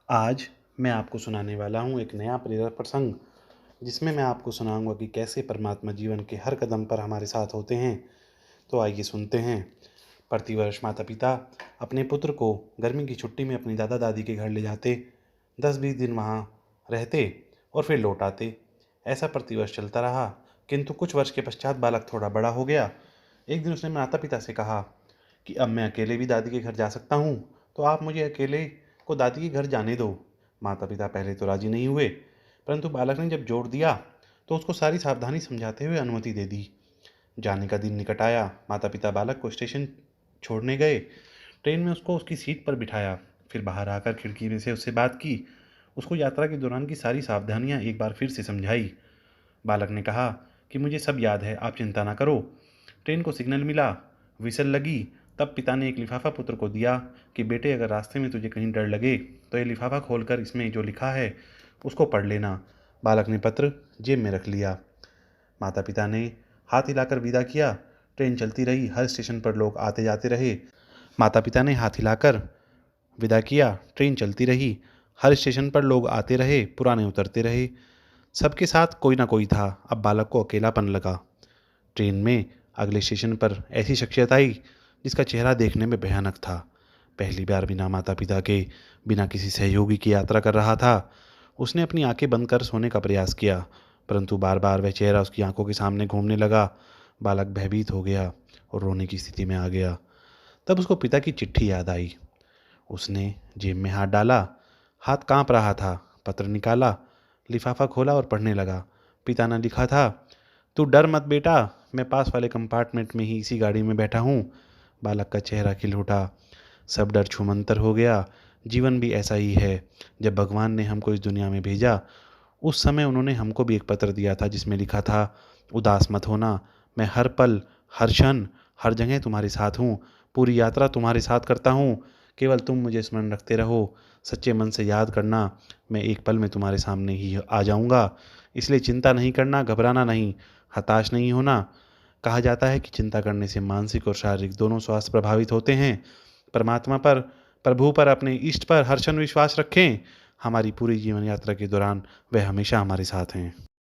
आज मैं आपको सुनाने वाला हूँ एक नया प्रेरक प्रसंग, जिसमें मैं आपको सुनाऊंगा कि कैसे परमात्मा जीवन के हर कदम पर हमारे साथ होते हैं। तो आइए सुनते हैं। प्रतिवर्ष माता पिता अपने पुत्र को गर्मी की छुट्टी में अपनी दादा दादी के घर ले जाते, 10-20 दिन वहाँ रहते और फिर लौट आते। ऐसा प्रतिवर्ष चलता रहा, किंतु कुछ वर्ष के पश्चात बालक थोड़ा बड़ा हो गया। एक दिन उसने माता पिता से कहा कि अब मैं अकेले भी दादी के घर जा सकता हूँ, तो आप मुझे अकेले को दादी के घर जाने दो। माता पिता पहले तो राजी नहीं हुए, परंतु बालक ने जब जोर दिया तो उसको सारी सावधानी समझाते हुए अनुमति दे दी। जाने का दिन निकट आया। माता पिता बालक को स्टेशन छोड़ने गए। ट्रेन में उसको उसकी सीट पर बिठाया, फिर बाहर आकर खिड़की में से उससे बात की। उसको यात्रा के दौरान की सारी सावधानियां एक बार फिर से समझाई। बालक ने कहा कि मुझे सब याद है, आप चिंता ना करो। ट्रेन को सिग्नल मिला, विसल लगी। तब पिता ने एक लिफाफा पुत्र को दिया कि बेटे, अगर रास्ते में तुझे कहीं डर लगे तो ये लिफाफा खोलकर इसमें जो लिखा है उसको पढ़ लेना। बालक ने पत्र जेब में रख लिया। माता पिता ने हाथ हिलाकर विदा किया। ट्रेन चलती रही। हर स्टेशन पर लोग आते जाते रहे। माता पिता ने हाथ हिलाकर विदा किया। ट्रेन चलती रही। हर स्टेशन पर लोग आते रहे, पुराने उतरते रहे। सबके साथ कोई ना कोई था। अब बालक को अकेलापन लगा। ट्रेन में अगले स्टेशन पर ऐसी शख्सियत आई जिसका चेहरा देखने में भयानक था। पहली बार बिना माता पिता के, बिना किसी सहयोगी की यात्रा कर रहा था। उसने अपनी आंखें बंद कर सोने का प्रयास किया, परंतु बार बार वह चेहरा उसकी आंखों के सामने घूमने लगा। बालक भयभीत हो गया और रोने की स्थिति में आ गया। तब उसको पिता की चिट्ठी याद आई। उसने जेब में हाथ डाला। हाथ कांप रहा था। पत्र निकाला, लिफाफा खोला और पढ़ने लगा। पिता ने लिखा था, तू डर मत बेटा, मैं पास वाले कंपार्टमेंट में ही इसी गाड़ी में बैठा हूँ। बालक का चेहरा खिल उठा। सब डर छूमंतर हो गया। जीवन भी ऐसा ही है। जब भगवान ने हमको इस दुनिया में भेजा, उस समय उन्होंने हमको भी एक पत्र दिया था जिसमें लिखा था, उदास मत होना, मैं हर पल, हर क्षण, हर जगह तुम्हारे साथ हूँ। पूरी यात्रा तुम्हारे साथ करता हूँ। केवल तुम मुझे स्मरण रखते रहो। सच्चे मन से याद करना। मैं एक पल में तुम्हारे सामने ही आ जाऊँगा। इसलिए चिंता नहीं करना, घबराना नहीं, हताश नहीं होना। कहा जाता है कि चिंता करने से मानसिक और शारीरिक दोनों स्वास्थ्य प्रभावित होते हैं। परमात्मा पर, प्रभु पर, अपने इष्ट पर हर क्षण विश्वास रखें। हमारी पूरी जीवन यात्रा के दौरान वह हमेशा हमारे साथ हैं।